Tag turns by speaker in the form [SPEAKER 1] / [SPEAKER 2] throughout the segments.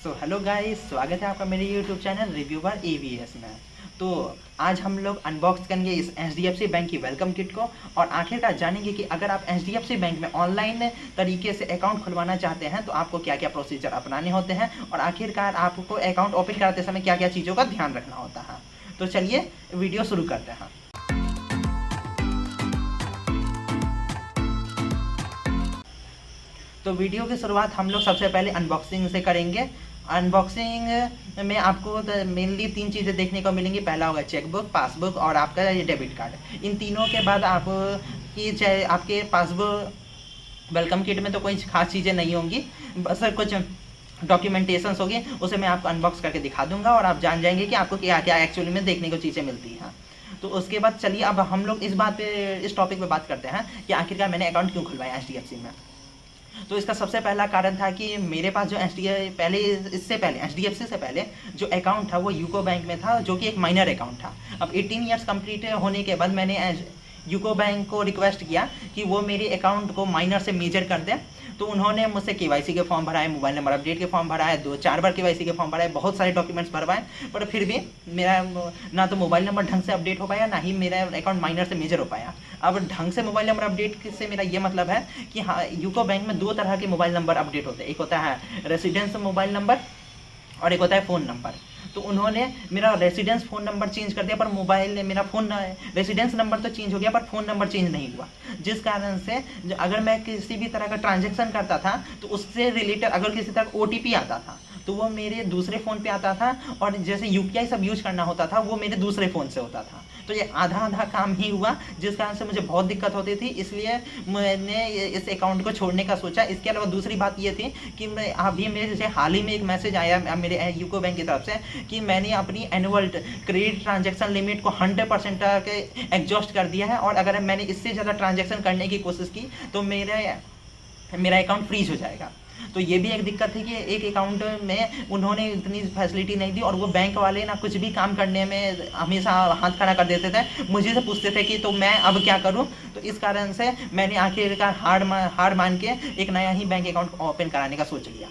[SPEAKER 1] So hello guys, स्वागत है आपका मेरे यूट्यूब चैनल रिव्यूवर एवीएस में। तो आज हम लोग अनबॉक्स करेंगे इस एचडीएफसी बैंक की वेलकम किट को और आखिरकार जानेंगे कि अगर आप एचडीएफसी बैंक में ऑनलाइन तरीके से अकाउंट खुलवाना चाहते हैं तो आपको क्या क्या प्रोसीजर अपनाने होते हैं और आखिरकार आपको अकाउंट ओपन कराते समय क्या क्या चीज़ों का ध्यान रखना होता है। तो चलिए वीडियो शुरू करते हैं। तो वीडियो की शुरुआत हम लोग सबसे पहले अनबॉक्सिंग से करेंगे। अनबॉक्सिंग में आपको मेनली 3 चीज़ें देखने को मिलेंगी। पहला होगा चेकबुक, पासबुक और आपका ये डेबिट कार्ड। इन तीनों के बाद आपकी चाहे आपके पासबुक वेलकम किट में तो कोई खास चीज़ें नहीं होंगी, बस कुछ डॉक्यूमेंटेशंस होगी, उसे मैं आपको अनबॉक्स करके दिखा दूंगा और आप जान जाएंगे कि आपको क्या क्या एक्चुअली में देखने को चीज़ें मिलती हैं। तो उसके बाद चलिए अब हम लोग इस टॉपिक पे बात करते हैं कि आखिरकार मैंने अकाउंट क्यों खुलवाया एचडीएफसी में। तो इसका सबसे पहला कारण था कि मेरे पास जो इससे पहले एचडीएफसी से पहले जो अकाउंट था वो यूको बैंक में था, जो कि एक माइनर अकाउंट था। अब 18 ईयर्स कंप्लीट होने के बाद मैंने यूको बैंक को रिक्वेस्ट किया कि वो मेरे अकाउंट को माइनर से मेजर कर दे। तो उन्होंने मुझसे केवाईसी के फॉर्म भराए, मोबाइल नंबर अपडेट के फॉर्म भराए, 2-4 बार केवाईसी के फॉर्म भराए, बहुत सारे डॉक्यूमेंट्स भरवाए, पर फिर भी मेरा ना तो मोबाइल नंबर ढंग से अपडेट हो पाया, ना ही मेरा अकाउंट माइनर से मेजर हो पाया। अब ढंग से मोबाइल नंबर अपडेट से मेरा ये मतलब है कि हाँ, यूको बैंक में 2 तरह के मोबाइल नंबर अपडेट होते हैं। एक होता है रेसिडेंस मोबाइल नंबर और एक होता है फ़ोन नंबर। तो उन्होंने मेरा रेसिडेंस फ़ोन नंबर चेंज कर दिया, पर मोबाइल मेरा रेसिडेंस नंबर तो चेंज हो गया पर फ़ोन नंबर चेंज नहीं हुआ। जिस कारण से अगर मैं किसी भी तरह का ट्रांजैक्शन करता था तो उससे रिलेटेड अगर किसी तरह का ओटीपी आता था तो वो मेरे दूसरे फ़ोन पे आता था, और जैसे यूपीआई सब यूज करना होता था वो मेरे दूसरे फ़ोन से होता था। तो ये आधा आधा काम ही हुआ, जिस कारण से मुझे बहुत दिक्कत होती थी, इसलिए मैंने इस अकाउंट को छोड़ने का सोचा। इसके अलावा दूसरी बात ये थी कि मैं अभी मेरे जैसे हाल ही में एक मैसेज आया मेरे यूको बैंक की तरफ से कि मैंने अपनी एनुअल क्रेडिट ट्रांजैक्शन लिमिट को 100% तक एग्जॉस्ट कर दिया है, और अगर मैंने इससे ज़्यादा ट्रांजैक्शन करने की कोशिश की तो मेरा अकाउंट फ्रीज हो जाएगा। तो ये भी एक दिक्कत थी कि एक अकाउंट में उन्होंने इतनी फैसिलिटी नहीं दी, और वो बैंक वाले ना कुछ भी काम करने में हमेशा हाथ खड़ा कर देते थे, मुझे से पूछते थे कि तो मैं अब क्या करूं। तो इस कारण से मैंने आखिरकार हार मान के एक नया ही बैंक अकाउंट ओपन कराने का सोच लिया।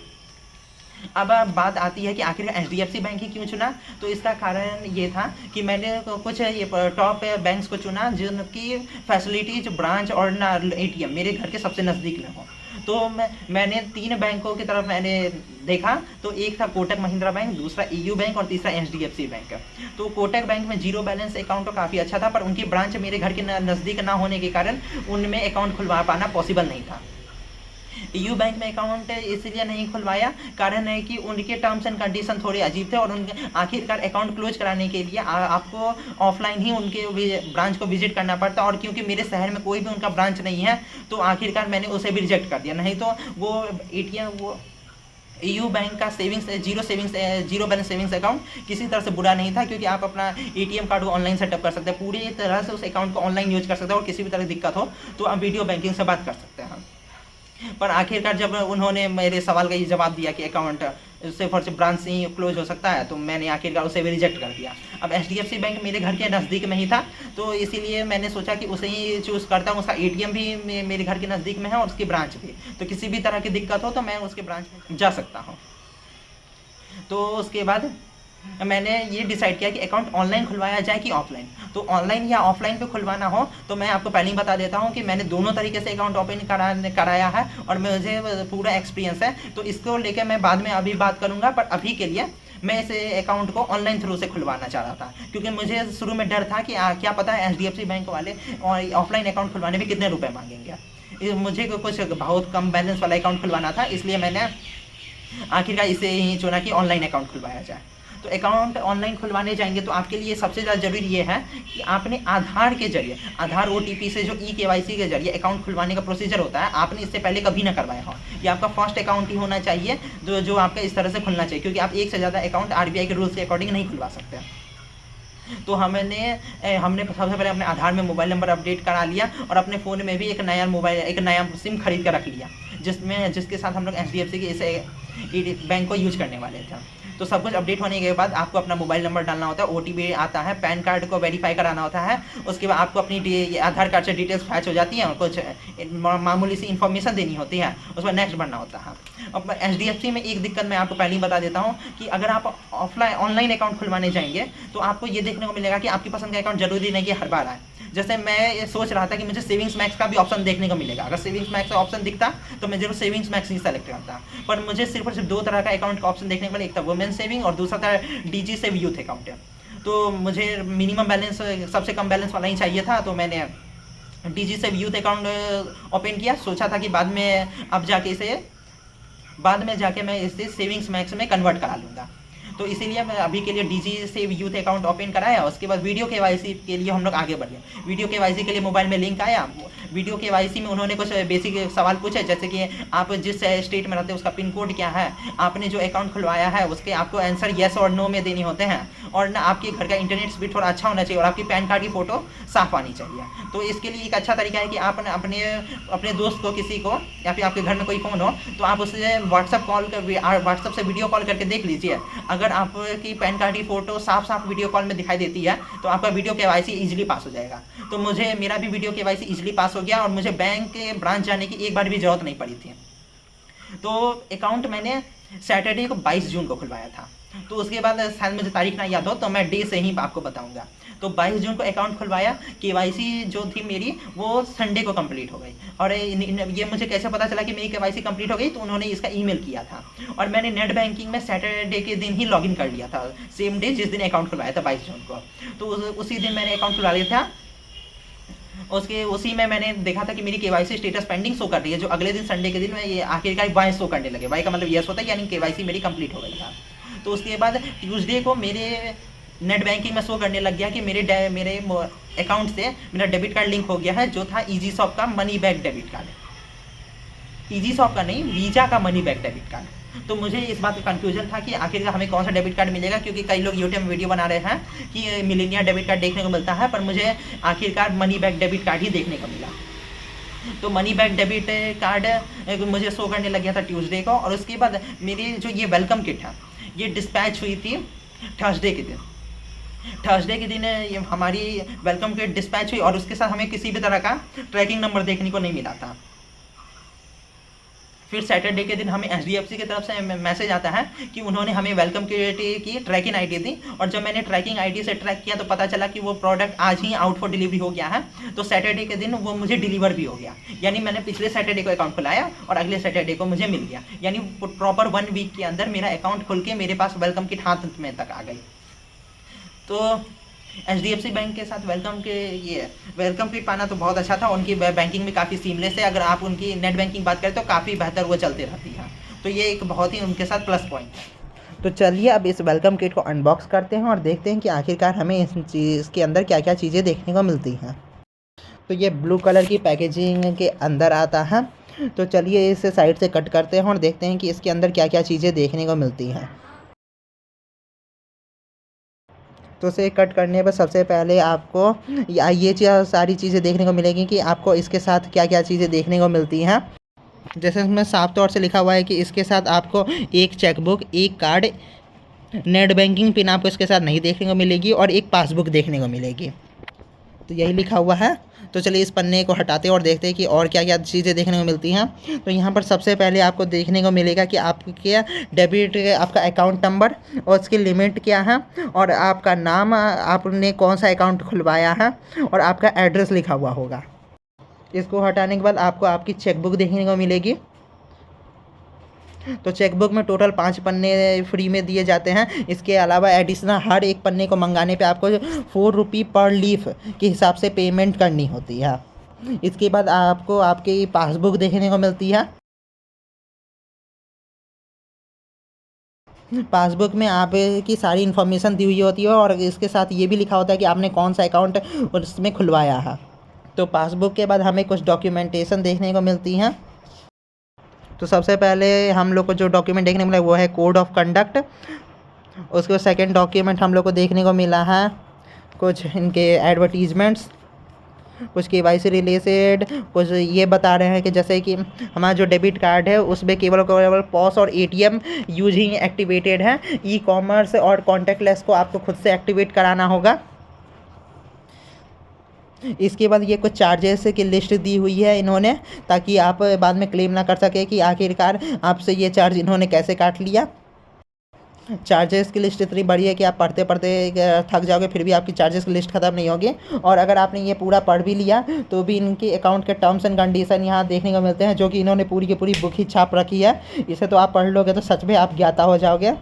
[SPEAKER 1] अब बात आती है कि आखिर एचडीएफसी बैंक ही क्यों चुना। तो इसका कारण ये था कि मैंने कुछ ये टॉप बैंक्स को चुना जिनकी फैसिलिटीज, ब्रांच और एटीएम मेरे घर के सबसे नज़दीक में हो। तो मैंने 3 बैंकों की तरफ मैंने देखा। तो एक था कोटक महिंद्रा बैंक, दूसरा ईयू बैंक और तीसरा एचडीएफसी बैंक। तो कोटक बैंक में जीरो बैलेंस अकाउंट तो काफ़ी अच्छा था, पर उनकी ब्रांच मेरे घर के नज़दीक ना होने के कारण उनमें अकाउंट खुलवा पाना पॉसिबल नहीं था। ईयू बैंक में अकाउंट इसलिए नहीं खुलवाया, कारण है कि उनके टर्म्स एंड कंडीशन थोड़े अजीब थे, और उनके आखिरकार अकाउंट क्लोज कराने के लिए आपको ऑफलाइन ही उनके ब्रांच को विजिट करना पड़ता, और क्योंकि मेरे शहर में कोई भी उनका ब्रांच नहीं है तो आखिरकार मैंने उसे भी रिजेक्ट कर दिया। नहीं तो वो एटीएम वो ईयू बैंक का जीरो बैलेंस सेविंग्स अकाउंट किसी तरह से बुरा नहीं था, क्योंकि आप अपना एटीएम कार्ड को ऑनलाइन सेटअप कर सकते हैं, पूरी तरह से उस अकाउंट को ऑनलाइन यूज कर सकते हैं, और किसी भी तरह की दिक्कत हो तो आप वीडियो बैंकिंग से बात कर सकते हैं। पर आखिरकार जब उन्होंने मेरे सवाल का ये जवाब दिया कि अकाउंट सिर्फ और सिर्फ ब्रांच से ही क्लोज हो सकता है, तो मैंने आखिरकार उसे भी रिजेक्ट कर दिया। अब एचडीएफसी बैंक मेरे घर के नज़दीक में ही था, तो इसीलिए मैंने सोचा कि उसे ही चूज़ करता हूँ। उसका एटीएम भी मेरे घर के नज़दीक में है और उसकी ब्रांच भी, तो किसी भी तरह की दिक्कत हो तो मैं उसके ब्रांच में जा सकता हूँ। तो उसके बाद मैंने ये डिसाइड किया कि अकाउंट ऑनलाइन खुलवाया जाए कि ऑफलाइन। तो ऑनलाइन या ऑफलाइन पे खुलवाना हो तो मैं आपको पहले ही बता देता हूँ कि मैंने दोनों तरीके से अकाउंट ओपन कराया है और मुझे पूरा एक्सपीरियंस है। तो इसको लेकर मैं बाद में अभी बात करूँगा, पर अभी के लिए मैं इस अकाउंट को ऑनलाइन थ्रू से खुलवाना चाह रहा था, क्योंकि मुझे शुरू में डर था कि क्या पता है एचडीएफसी बैंक वाले और ऑफलाइन अकाउंट खुलवाने में कितने रुपये मांगेंगे। मुझे कुछ बहुत कम बैलेंस वाला अकाउंट खुलवाना था, इसलिए मैंने आखिरकार इसे ही चुना कि ऑनलाइन अकाउंट खुलवाया जाए। तो अकाउंट ऑनलाइन खुलवाने जाएंगे तो आपके लिए सबसे ज़्यादा जरूरी ये है कि आपने आधार के जरिए, आधार ओटीपी से जो केवाईसी के जरिए अकाउंट खुलवाने का प्रोसीजर होता है, आपने इससे पहले कभी ना करवाया हो। ये आपका फर्स्ट अकाउंट ही होना चाहिए जो आपका इस तरह से खुलना चाहिए, क्योंकि आप एक से ज़्यादा अकाउंट आरबीआई के रूल्स के अकॉर्डिंग नहीं खुलवा सकते। तो हमने सबसे पहले अपने आधार में मोबाइल नंबर अपडेट करा लिया, और अपने फ़ोन में भी एक नया सिम खरीद कर रख लिया, जिसके साथ हम लोग एचडीएफसी के इस बैंक को यूज करने वाले थे। तो सब कुछ अपडेट होने के बाद आपको अपना मोबाइल नंबर डालना होता है, OTP आता है, पैन कार्ड को वेरीफाई कराना होता है, उसके बाद आपको अपनी आधार कार्ड से डिटेल्स फैच हो जाती है और कुछ मामूली सी इन्फॉर्मेशन देनी होती है, उस पर नेक्स्ट बढ़ना होता है। अब HDFC में एक दिक्कत मैं आपको पहले ही बता देता हूँ कि अगर आप ऑनलाइन अकाउंट खुलवाने जाएंगे तो आपको ये देखने को मिलेगा कि आपकी पसंद का अकाउंट जरूरी नहीं कि हर बार आए। जैसे मैं ये सोच रहा था कि मुझे सेविंग्स मैक्स का भी ऑप्शन देखने को मिलेगा, अगर सेविंग्स मैक्स का ऑप्शन दिखता तो मैं जरूर सेविंग्स मैक्स ही सेलेक्ट करता, पर मुझे सिर्फ और सिर्फ 2 तरह का अकाउंट का ऑप्शन देखने को मिला, एक था वुमेन सेविंग और दूसरा था DG सेव यूथ अकाउंट। तो मुझे मिनिमम बैलेंस, सबसे कम बैलेंस वाला ही चाहिए था, तो मैंने DG save youth account open किया। सोचा था कि बाद में जाके मैं इसे सेविंग्स मैक्स में कन्वर्ट करा लूँगा, तो इसीलिए मैं अभी के लिए DG save youth account open कराया। उसके बाद वीडियो KYC के लिए हम लोग आगे बढ़े। वीडियो KYC के लिए मोबाइल में लिंक आया। वीडियो KYC में उन्होंने कुछ बेसिक सवाल पूछे, जैसे कि आप जिस स्टेट में रहते हैं उसका पिन कोड क्या है, आपने जो अकाउंट खुलवाया है उसके आपको आंसर येस और नो में देने होते हैं, और ना आपके घर का इंटरनेट स्पीड थोड़ा अच्छा होना चाहिए और आपकी पैन कार्ड की फ़ोटो साफ आनी चाहिए। तो इसके लिए एक अच्छा तरीका है कि आप अपने दोस्त को, किसी को, या फिर आपके घर में कोई फ़ोन हो तो आप उससे व्हाट्सअप से वीडियो कॉल करके देख लीजिए। अगर आपकी पैन कार्ड की फ़ोटो साफ वीडियो कॉल में दिखाई देती है तो आपका वीडियो KYC ईजिली पास हो जाएगा। तो मेरा भी वीडियो KYC ईजिली पास हो गया और मुझे बैंक के ब्रांच जाने की एक बार भी ज़रूरत नहीं पड़ी थी। तो अकाउंट मैंने सैटरडे को 22 जून को खुलवाया था। तो उसके बाद शायद मुझे तारीख ना याद हो तो मैं डे से ही आपको बताऊंगा। तो 22 जून को अकाउंट खुलवाया। KYC जो थी मेरी वो संडे को कंप्लीट हो गई, और ये मुझे कैसे पता चला कि मेरी KYC कंप्लीट हो गई, तो उन्होंने इसका ईमेल किया था और मैंने नेट बैंकिंग में सैटरडे के दिन ही लॉगिन कर लिया था, सेम डे जिस दिन अकाउंट खुलवाया था 22 जून को। तो उसी दिन मैंने अकाउंट खुलवा लिया था। उसी में मैंने देखा था कि मेरी KYC स्टेटस पेंडिंग शो कर रही है, जो अगले दिन संडे के दिन में ये आखिरकार वाई शो करने लगे। वाई का मतलब यस होता है, यानी KYC मेरी कंप्लीट हो गई था। तो उसके बाद ट्यूसडे को मेरे नेट बैंकिंग में शो करने लग गया कि मेरे अकाउंट से मेरा डेबिट कार्ड लिंक हो गया है, जो था ईजी शॉप का money back debit card. Easy shop का नहीं, वीजा का मनी बैक डेबिट कार्ड। तो मुझे इस बात का कन्फ्यूजन था कि आखिरकार हमें कौन सा डेबिट कार्ड मिलेगा, क्योंकि कई लोग यूट्यूब में वीडियो बना रहे हैं कि मिलेनिया डेबिट कार्ड देखने को मिलता है, पर मुझे आखिरकार मनी बैक डेबिट कार्ड ही देखने को मिला। तो मनी बैक डेबिट कार्ड मुझे शो करने लग गया था ट्यूसडे को। और उसके बाद मेरी जो ये वेलकम किट है ये डिस्पैच हुई थी थर्सडे के दिन ये हमारी वेलकम किट डिस्पैच हुई, और उसके साथ हमें किसी भी तरह का ट्रैकिंग नंबर देखने को नहीं मिला था। फिर सैटरडे के दिन हमें HDFC की तरफ से मैसेज आता है कि उन्होंने हमें वेलकम किट की ट्रैकिंग ID दी, और जब मैंने ट्रैकिंग ID से ट्रैक किया तो पता चला कि वो प्रोडक्ट आज ही आउट फॉर डिलीवरी हो गया है। तो सैटरडे के दिन वो मुझे डिलीवर भी हो गया, यानी मैंने पिछले सैटरडे को अकाउंट खुलाया और अगले सैटरडे को मुझे मिल गया, यानी प्रॉपर 1 वीक के अंदर मेरा अकाउंट खुल के मेरे पास वेलकम किट हाथ में तक आ गई। तो HDFC बैंक के साथ वेलकम किट पाना तो बहुत अच्छा था। उनकी बैंकिंग भी काफ़ी सीमलेस है, अगर आप उनकी नेट बैंकिंग बात करें तो काफ़ी बेहतर वो चलती रहती है। तो ये एक बहुत ही उनके साथ प्लस पॉइंट है। तो चलिए अब इस वेलकम किट को अनबॉक्स करते हैं और देखते हैं कि आखिरकार हमें इसके अंदर क्या क्या चीज़ें देखने को मिलती हैं। तो ये ब्लू कलर की पैकेजिंग के अंदर आता है। तो चलिए इसे साइड से कट करते हैं और देखते हैं कि इसके अंदर क्या क्या चीज़ें देखने को मिलती हैं। तो उसे कट करने पर सबसे पहले आपको ये सारी चीज़ें देखने को मिलेगी कि आपको इसके साथ क्या क्या चीज़ें देखने को मिलती हैं। जैसे इसमें साफ तौर से लिखा हुआ है कि इसके साथ आपको एक चेकबुक, एक कार्ड, नेट बैंकिंग पिन आपको इसके साथ नहीं देखने को मिलेगी, और एक पासबुक देखने को मिलेगी। तो यही लिखा हुआ है। तो चलिए इस पन्ने को हटाते हैं और देखते हैं कि और क्या क्या चीज़ें देखने को मिलती हैं। तो यहाँ पर सबसे पहले आपको देखने को मिलेगा कि आपके डेबिट, आपका अकाउंट नंबर और उसकी लिमिट क्या है, और आपका नाम, आपने कौन सा अकाउंट खुलवाया है, और आपका एड्रेस लिखा हुआ होगा। इसको हटाने के बाद आपको आपकी चेकबुक देखने को मिलेगी। तो चेकबुक में टोटल 5 पन्ने फ्री में दिए जाते हैं। इसके अलावा एडिशनल हर एक पन्ने को मंगाने पे आपको 4 रुपये पर लीफ के हिसाब से पेमेंट करनी होती है। इसके बाद आपको आपकी पासबुक देखने को मिलती है। पासबुक में आपकी सारी इन्फॉर्मेशन दी हुई होती है, और इसके साथ ये भी लिखा होता है कि आपने कौन सा अकाउंट उसमें खुलवाया है। तो पासबुक के बाद हमें कुछ डॉक्यूमेंटेशन देखने को मिलती हैं। तो सबसे पहले हम लोग को जो डॉक्यूमेंट देखने को मिला वो है कोड ऑफ कंडक्ट। उसके सेकंड डॉक्यूमेंट हम लोग को देखने को मिला है कुछ इनके एडवर्टीजमेंट्स। कुछ केवाईसी रिलेटेड कुछ ये बता रहे हैं कि जैसे कि हमारा जो डेबिट कार्ड है उसमें केवल केवल पॉस और एटीएम यूज ही एक्टिवेटेड है। ई कॉमर्स और कॉन्टैक्टलेस को आपको खुद से एक्टिवेट कराना होगा। इसके बाद ये कुछ चार्जेस की लिस्ट दी हुई है इन्होंने, ताकि आप बाद में क्लेम ना कर सके कि आखिरकार आपसे ये चार्ज इन्होंने कैसे काट लिया। चार्जेस की लिस्ट इतनी बड़ी है कि आप पढ़ते पढ़ते थक जाओगे, फिर भी आपकी चार्जेस की लिस्ट ख़त्म नहीं होगी। और अगर आपने ये पूरा पढ़ भी लिया तो भी इनके अकाउंट के टर्म्स एंड कंडीशन यहाँ देखने को मिलते हैं, जो कि इन्होंने पूरी की पूरी बुक ही छाप रखी है। इसे तो आप पढ़ लोगे तो सच में आप ज्ञाता हो जाओगे।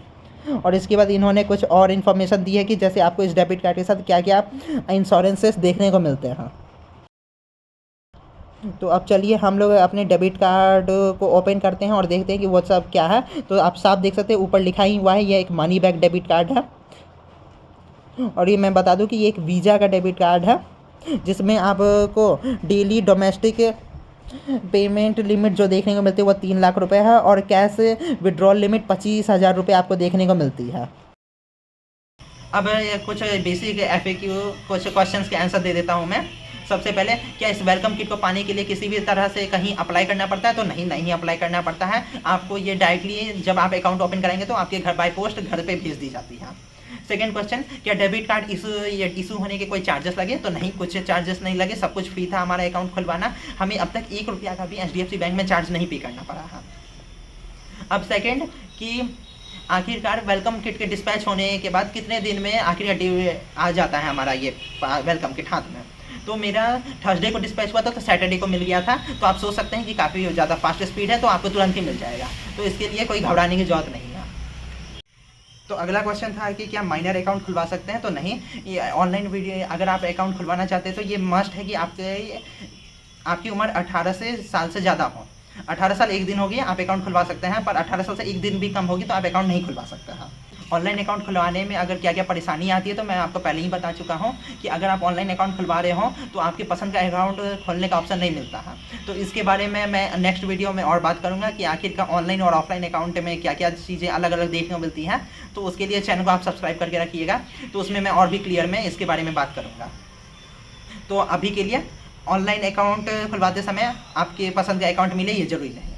[SPEAKER 1] और इसके बाद इन्होंने कुछ और इन्फॉर्मेशन दी है कि जैसे आपको इस डेबिट कार्ड के साथ क्या क्या इंश्योरेंसेस देखने को मिलते हैं। तो अब चलिए हम लोग अपने डेबिट कार्ड को ओपन करते हैं और देखते हैं कि वो सब क्या है। तो आप साफ देख सकते हैं ऊपर लिखा ही हुआ है, ये एक मनी बैक डेबिट कार्ड है। और ये मैं बता दूं कि ये एक वीज़ा का डेबिट कार्ड है, जिसमें आपको डेली डोमेस्टिक पेमेंट लिमिट जो देखने को मिलती है वो 3 लाख रुपए है, और कैश विड्रॉल लिमिट 25,000 रुपये आपको देखने को मिलती है। अब कुछ बेसिक FAQ कुछ क्वेश्चंस के आंसर दे देता हूँ मैं। सबसे पहले, क्या इस वेलकम किट को पाने के लिए किसी भी तरह से कहीं अप्लाई करना पड़ता है? तो नहीं अप्लाई करना पड़ता है। आपको ये डायरेक्टली जब आप अकाउंट ओपन कराएंगे तो आपके घर बाय पोस्ट घर पे भेज दी जाती है। सेकेंड क्वेश्चन, क्या डेबिट कार्ड इशू होने के कोई चार्जेस लगे? तो नहीं, कुछ चार्जेस नहीं लगे, सब कुछ फ्री था हमारा अकाउंट खुलवाना। हमें अब तक 1 रुपया का भी HDFC बैंक में चार्ज नहीं पे करना पड़ा है। अब सेकेंड कि आखिरकार वेलकम किट के डिस्पैच होने के बाद कितने दिन में आखिरकार आ जाता है हमारा ये वेलकम किट हाथ में? तो मेरा थर्सडे को डिस्पैच हुआ था, तो सैटरडे को मिल गया था। तो आप सोच सकते हैं कि काफ़ी ज़्यादा फास्ट स्पीड है, तो आपको तुरंत ही मिल जाएगा। तो इसके लिए कोई घबराने की ज़रूरत नहीं है। तो अगला क्वेश्चन था कि क्या माइनर अकाउंट खुलवा सकते हैं? तो नहीं, ये ऑनलाइन वीडियो अगर आप अकाउंट खुलवाना चाहते हैं तो ये मस्ट है कि आपकी उम्र 18 साल से ज़्यादा हो। 18 साल 1 दिन होगी आप अकाउंट खुलवा सकते हैं, पर 18 साल से 1 दिन भी कम होगी तो आप अकाउंट नहीं खुलवा सकते हैं। ऑनलाइन अकाउंट खुलवाने में अगर क्या क्या परेशानी आती है तो मैं आपको पहले ही बता चुका हूं कि अगर आप ऑनलाइन अकाउंट खुलवा रहे हो तो आपके पसंद का अकाउंट खोलने का ऑप्शन नहीं मिलता है। तो इसके बारे में मैं नेक्स्ट वीडियो में और बात करूंगा कि आखिर का ऑनलाइन और ऑफलाइन अकाउंट में क्या क्या चीज़ें अलग अलग देखने को मिलती हैं। तो उसके लिए चैनल को आप सब्सक्राइब करके रखिएगा, तो उसमें मैं और भी क्लियर में इसके बारे में बात करूँगा। तो अभी के लिए ऑनलाइन अकाउंट खुलवाते समय आपके पसंद का अकाउंट मिले ये ज़रूरी नहीं।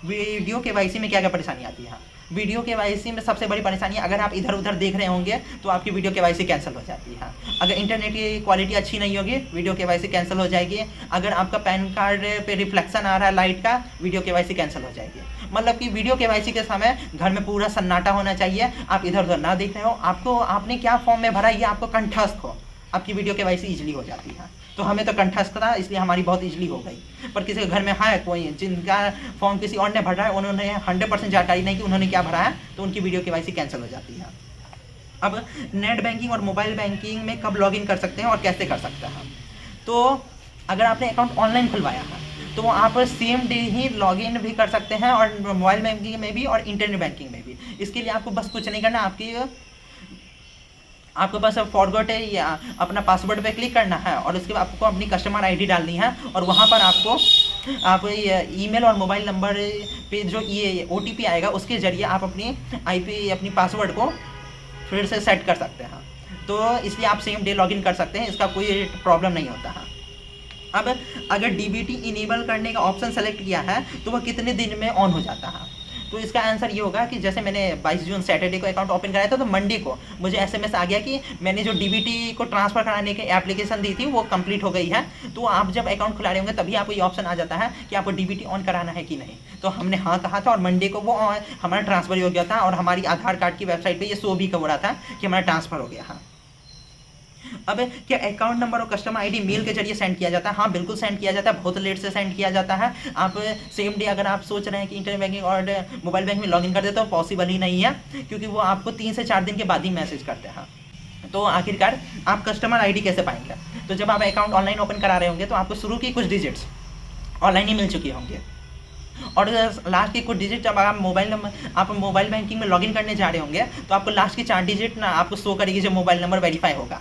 [SPEAKER 1] वीडियो KYC में क्या क्या परेशानी आती है? वीडियो KYC में सबसे बड़ी परेशानी, अगर आप इधर उधर देख रहे होंगे तो आपकी वीडियो KYC कैंसिल हो जाती है। अगर इंटरनेट की क्वालिटी अच्छी नहीं होगी वीडियो KYC कैंसिल हो जाएगी। अगर आपका पैन कार्ड पे रिफ्लेक्शन आ रहा है लाइट का, वीडियो KYC कैंसिल हो जाएगी। मतलब कि वीडियो KYC के समय घर में पूरा सन्नाटा होना चाहिए, आप इधर उधर ना देख रहे हो, आपको आपने क्या फॉर्म में भरा ये आपको कंठस्थ हो, आपकी वीडियो KYC ईजिली हो जाती है। तो हमें तो कंठस्थ था इसलिए हमारी बहुत ईजिली हो गई। पर किसी के घर में है कोई जिनका फॉर्म किसी और ने भरा है, उन्होंने 100% जानकारी नहीं कि उन्होंने क्या भरा है, तो उनकी वीडियो KYC कैंसिल हो जाती है। अब नेट बैंकिंग और मोबाइल बैंकिंग में कब लॉगिन कर सकते हैं और कैसे कर सकते हैं? तो अगर आपने अकाउंट ऑनलाइन खुलवाया है तो आप सेम डे ही लॉगिन भी कर सकते हैं, और मोबाइल बैंकिंग में भी और इंटरनेट बैंकिंग में भी। इसके लिए आपको बस कुछ नहीं करना, आपके पास फॉरगॉट है या अपना पासवर्ड पे क्लिक करना है, और उसके बाद आपको अपनी कस्टमर ID डालनी है, और वहाँ पर आप ईमेल और मोबाइल नंबर पे जो ये OTP आएगा उसके ज़रिए आप अपनी पासवर्ड को फिर से सेट कर सकते हैं। तो इसलिए आप सेम डे लॉगिन कर सकते हैं, इसका कोई प्रॉब्लम नहीं होता है। अब अगर DBT इनेबल करने का ऑप्शन सेलेक्ट किया है तो वह कितने दिन में ऑन हो जाता है? तो इसका आंसर ये होगा कि जैसे मैंने 22 जून सैटरडे को अकाउंट ओपन कराया था, तो मंडे को मुझे SMS आ गया कि मैंने जो DBT को ट्रांसफ़र कराने की एप्लीकेशन दी थी वो कंप्लीट हो गई है। तो आप जब अकाउंट खुला रहे होंगे तभी आपको ये ऑप्शन आ जाता है कि आपको DBT ऑन कराना है कि नहीं। तो हमने हाँ कहा था, और मंडे को वो हमारा ट्रांसफ़र हो गया था, और हमारी आधार कार्ड की वेबसाइट पर ये शो भी हो रहा था कि हमारा ट्रांसफ़र हो गया। हाँ, अब क्या अकाउंट नंबर और कस्टमर ID मेल के जरिए सेंड किया जाता है? हाँ बिल्कुल सेंड किया जाता है, बहुत लेट से सेंड किया जाता है। आप सेम डे अगर आप सोच रहे हैं कि इंटरनेट बैंकिंग और मोबाइल बैंक में लॉगिन कर देते हो, पॉसिबल ही नहीं है, क्योंकि वो आपको 3 से 4 दिन के बाद ही मैसेज करते हैं। तो आखिरकार आप कस्टमर ID कैसे पाएंगे? तो जब आप अकाउंट ऑनलाइन ओपन करा रहे होंगे तो आपको शुरू की कुछ डिजिट्स ऑनलाइन ही मिल चुकी होंगे, और लास्ट के कुछ डिजिट जब आप मोबाइल बैंकिंग में लॉगिन करने जा रहे होंगे तो आपको लास्ट की 4 डिजिट ना आपको शो करेगी जो मोबाइल नंबर वेरीफाई होगा।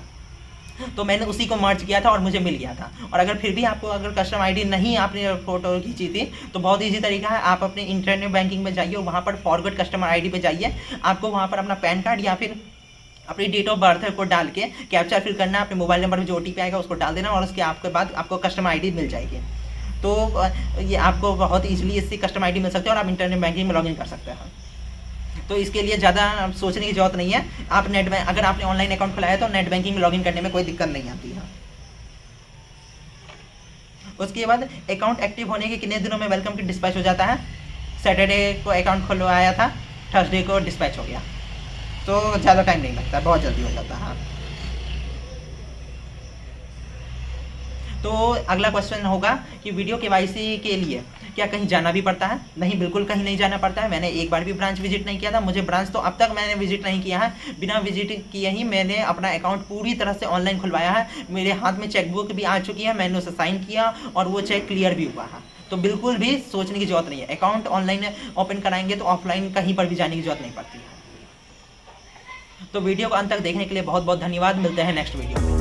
[SPEAKER 1] तो मैंने उसी को मर्ज किया था और मुझे मिल गया था। और अगर फिर भी आपको अगर कस्टमर ID नहीं आपने फ़ोटो खींची थी तो बहुत ईजी तरीका है, आप अपने इंटरनेट बैंकिंग में जाइए और वहाँ पर फॉरगॉट कस्टमर ID पे जाइए। आपको वहाँ पर अपना पैन कार्ड या फिर अपनी डेट ऑफ बर्थ को डाल के कैप्चा फिल करना, अपने मोबाइल नंबर में जो OTP आएगा उसको डाल देना और उसके आपके बाद आपको कस्टमर आईडी मिल जाएगी। तो ये आपको बहुत ईजिली इससे कस्टमर आईडी मिल सकती है और आप इंटरनेट बैंकिंग में लॉगिन कर सकते हैं। तो इसके लिए ज़्यादा सोचने की जरूरत नहीं है। आप अगर आपने ऑनलाइन अकाउंट खुलाया तो नेट बैंकिंग में लॉगिन करने में कोई दिक्कत नहीं आती है। उसके बाद अकाउंट एक्टिव होने के कितने दिनों में वेलकम किट डिस्पैच हो जाता है। सैटरडे को अकाउंट खुलवाया था, थर्सडे को डिस्पैच हो गया, तो ज़्यादा टाइम नहीं लगता, बहुत जल्दी हो जाता है। तो अगला क्वेश्चन होगा कि वीडियो KYC के लिए क्या कहीं जाना भी पड़ता है? नहीं, बिल्कुल कहीं नहीं जाना पड़ता है। मैंने एक बार भी ब्रांच विजिट नहीं किया था। मुझे ब्रांच तो अब तक मैंने विजिट नहीं किया है। बिना विजिट किए ही मैंने अपना अकाउंट पूरी तरह से ऑनलाइन खुलवाया है। मेरे हाथ में चेकबुक भी आ चुकी है, मैंने उसे साइन किया और वो चेक क्लियर भी हुआ है। तो बिल्कुल भी सोचने की जरूरत नहीं है। अकाउंट ऑनलाइन ओपन कराएंगे तो ऑफलाइन कहीं पर भी जाने की जरूरत नहीं पड़ती है। तो वीडियो को अंत तक देखने के लिए बहुत बहुत धन्यवाद। मिलते हैं नेक्स्ट वीडियो में।